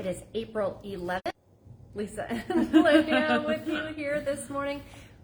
It is April 11th. Lisa and Lydia with you here this morning.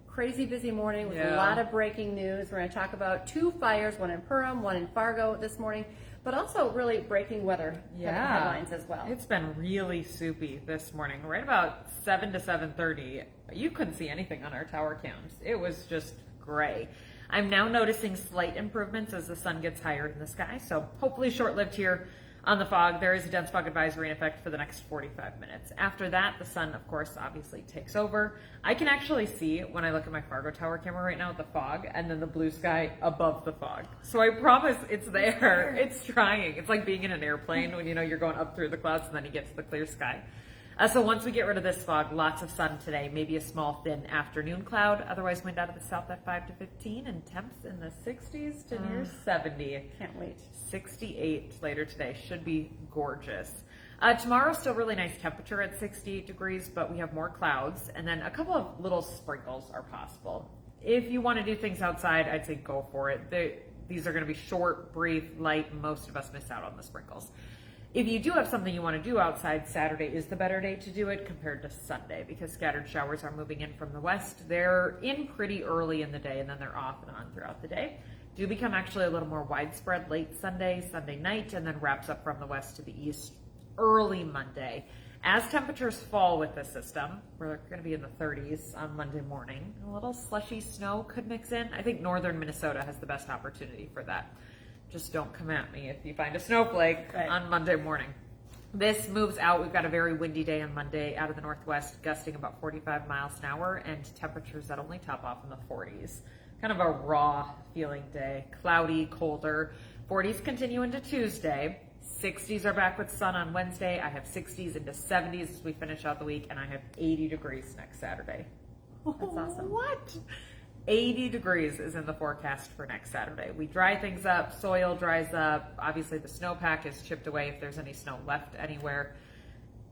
Crazy busy morning with a lot of breaking news. We're going to talk about 2 fires, one in Perham, one in Fargo this morning, but also really breaking weather headlines as well. It's been really soupy this morning. Right about 7 to 7:30, you couldn't see anything on our tower cams. It was just gray. I'm now noticing slight improvements as the sun gets higher in the sky, so hopefully short-lived here on the fog. There is a dense fog advisory in effect for the next 45 minutes. After that, the sun, of course, obviously takes over. I can actually see, when I look at my Fargo tower camera right now, the fog and then the blue sky above the fog. So I promise it's there. It's trying. It's like being in an airplane when you know you're going up through the clouds and then you get to the clear sky. So once we get rid of this fog, lots of sun today, maybe a small thin afternoon cloud. Otherwise, wind out of the south at 5 to 15 and temps in the 60s to near 70. Can't wait. 68 later today. Should be gorgeous. Tomorrow, still really nice temperature at 68 degrees, but we have more clouds, and then a couple of little sprinkles are possible. If you want to do things outside, I'd say go for it. These are going to be short, brief, light. Most of us miss out on the sprinkles. If you do have something you want to do outside, Saturday is the better day to do it compared to Sunday because scattered showers are moving in from the west. They're in pretty early in the day, and then they're off and on throughout the day. Do become actually a little more widespread late Sunday, Sunday night, and then wraps up from the west to the east early Monday. As temperatures fall with the system, we're going to be in the 30s on Monday morning. A little slushy snow could mix in. I think northern Minnesota has the best opportunity for that. Just don't come at me if you find a snowflake on Monday morning. This moves out. We've got a very windy day on Monday out of the northwest, gusting about 45 miles an hour, and temperatures that only top off in the 40s. Kind of a raw feeling day. Cloudy, colder. 40s continue into Tuesday. 60s are back with sun on Wednesday. I have 60s into 70s as we finish out the week, and I have 80 degrees next Saturday. That's awesome. What? 80 degrees is in the forecast for next Saturday. We dry things up, soil dries up. Obviously, the snowpack is chipped away if there's any snow left anywhere.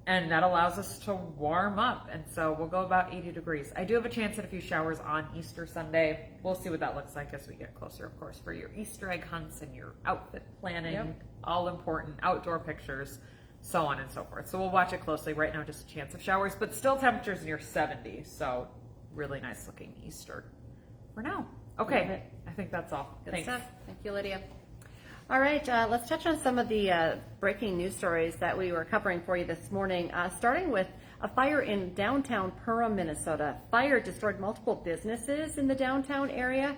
And that allows us to warm up. And so we'll go about 80 degrees. I do have a chance at a few showers on Easter Sunday. We'll see what that looks like as we get closer, of course, for your Easter egg hunts and your outfit planning, all important outdoor pictures, so on and so forth. So we'll watch it closely. Right now, just a chance of showers, but still temperatures near 70. So really nice looking Easter. For now. Okay, I think that's all. Good Thanks. stuff. Thank you, Lydia. All right, let's touch on some of the breaking news stories that we were covering for you this morning, starting with a fire in downtown Perham, Minnesota. Fire destroyed multiple businesses in the downtown area.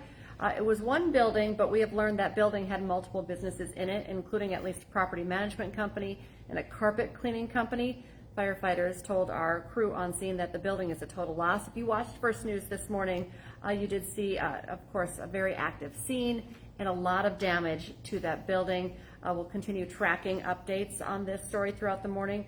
It was one building, but we have learned that building had multiple businesses in it, including at least a property management company and a carpet cleaning company. Firefighters told our crew on scene that the building is a total loss. If you watched First News this morning, you did see, of course, a very active scene and a lot of damage to that building. We'll continue tracking updates on this story throughout the morning.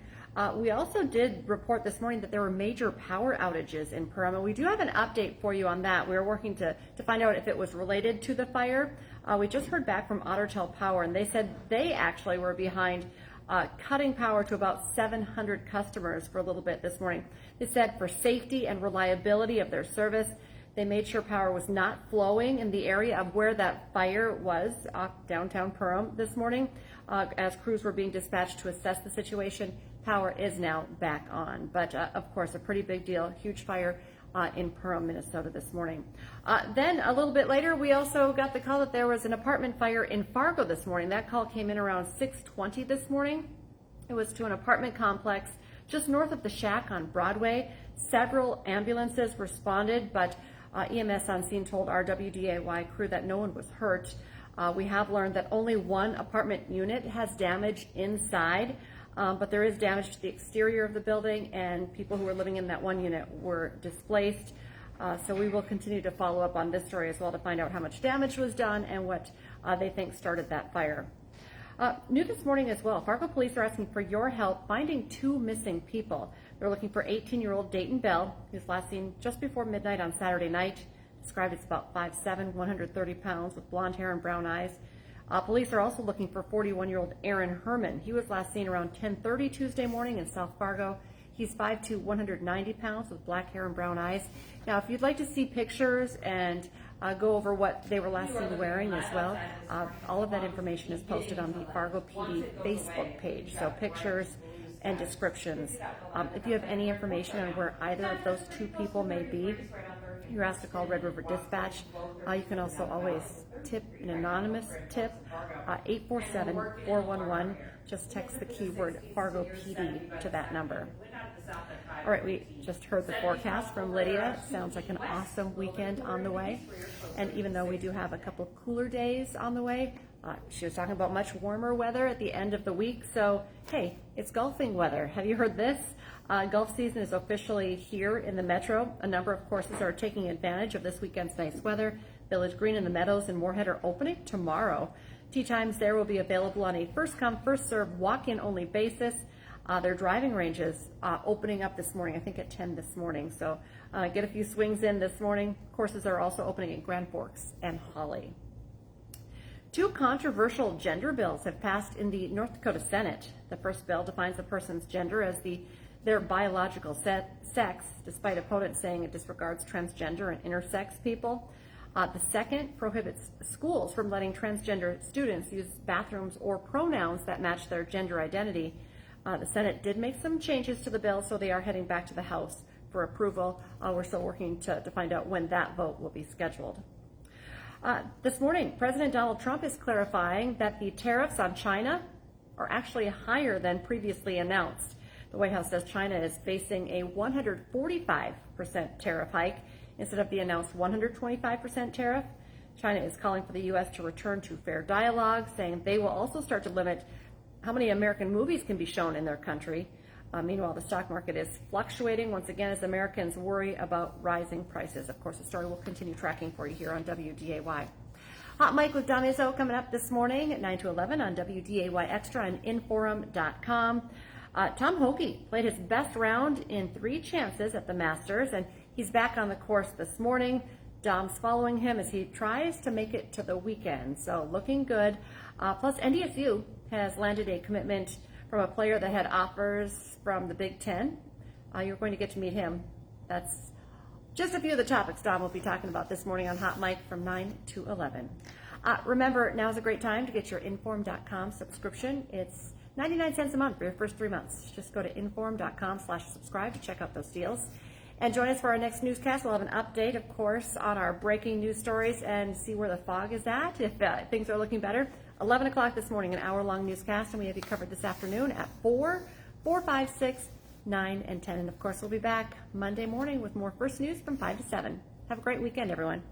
We also did report this morning that there were major power outages in Perham, and we do have an update for you on that. We were working to find out if it was related to the fire. We just heard back from Ottertail Power, and they said they actually were behind cutting power to about 700 customers for a little bit this morning. They said for safety and reliability of their service, they made sure power was not flowing in the area of where that fire was, downtown Perham this morning. As crews were being dispatched to assess the situation, power is now back on. But of course, a pretty big deal, huge fire in Perham, Minnesota this morning. Then a little bit later, we also got the call that there was an apartment fire in Fargo this morning. That call came in around 6:20 this morning. It was to an apartment complex just north of the Shack on Broadway. Several ambulances responded, but EMS on scene told our WDAY crew that no one was hurt. We have learned that only one apartment unit has damage inside. But there is damage to the exterior of the building, and people who were living in that one unit were displaced. So we will continue to follow up on this story as well to find out how much damage was done and what they think started that fire. New this morning as well, Fargo police are asking for your help finding 2 missing people. They're looking for 18-year-old Dayton Bell. He was last seen just before midnight on Saturday night. Described as about 5'7", 130 pounds with blonde hair and brown eyes. Police are also looking for 41-year-old Aaron Herman. He was last seen around 10:30 Tuesday morning in South Fargo. He's 5'2", 190 pounds with black hair and brown eyes. Now, if you'd like to see pictures and go over what they were last seen wearing as well, all of that information is posted on the Fargo PD Facebook page. So pictures and descriptions. If you have any information on where either of those two people may be, you're asked to call Red River Dispatch. You can also always tip an anonymous tip, 847-411. Just text the keyword Fargo PD to that number. All right, we just heard the forecast from Lydia. Sounds like an awesome weekend on the way. And even though we do have a couple of cooler days on the way, she was talking about much warmer weather at the end of the week. So, hey, it's golfing weather. Have you heard this? Golf season is officially here in the metro. A number of courses are taking advantage of this weekend's nice weather. Village Green and the Meadows in Moorhead are opening tomorrow. Tee times there will be available on a first-come, first-served, walk-in only basis. Their driving ranges opening up this morning, I think at 10 this morning. So get a few swings in this morning. Courses are also opening in Grand Forks and Holly. Two controversial gender bills have passed in the North Dakota Senate. The first bill defines a person's gender as their biological sex, despite opponents saying it disregards transgender and intersex people. The second prohibits schools from letting transgender students use bathrooms or pronouns that match their gender identity. The Senate did make some changes to the bill, so they are heading back to the House for approval. We're still working to find out when that vote will be scheduled. This morning, President Donald Trump is clarifying that the tariffs on China are actually higher than previously announced. The White House says China is facing a 145% tariff hike instead of the announced 125% tariff. China is calling for the U.S. to return to fair dialogue, saying they will also start to limit how many American movies can be shown in their country. Meanwhile, the stock market is fluctuating once again as Americans worry about rising prices. Of course, the story will continue tracking for you here on WDAY. Hot Mic with Don Izzo coming up this morning at 9 to 11 on WDAY Extra and Inforum.com. Tom Hoge played his best round in 3 chances at the Masters, and he's back on the course this morning. Dom's following him as he tries to make it to the weekend, so looking good. Plus, NDSU has landed a commitment from a player that had offers from the Big Ten. You're going to get to meet him. That's just a few of the topics Dom will be talking about this morning on Hot Mic from 9 to 11. Remember, now's a great time to get your Inform.com subscription. It's 99 cents a month for your first 3 months. Just go to Inform.com/subscribe to check out those deals. And join us for our next newscast. We'll have an update, of course, on our breaking news stories and see where the fog is at, if things are looking better. 11 o'clock this morning, an hour-long newscast, and we have you covered this afternoon at 4, 5, 6, 9, and 10. And, of course, we'll be back Monday morning with more First News from 5 to 7. Have a great weekend, everyone.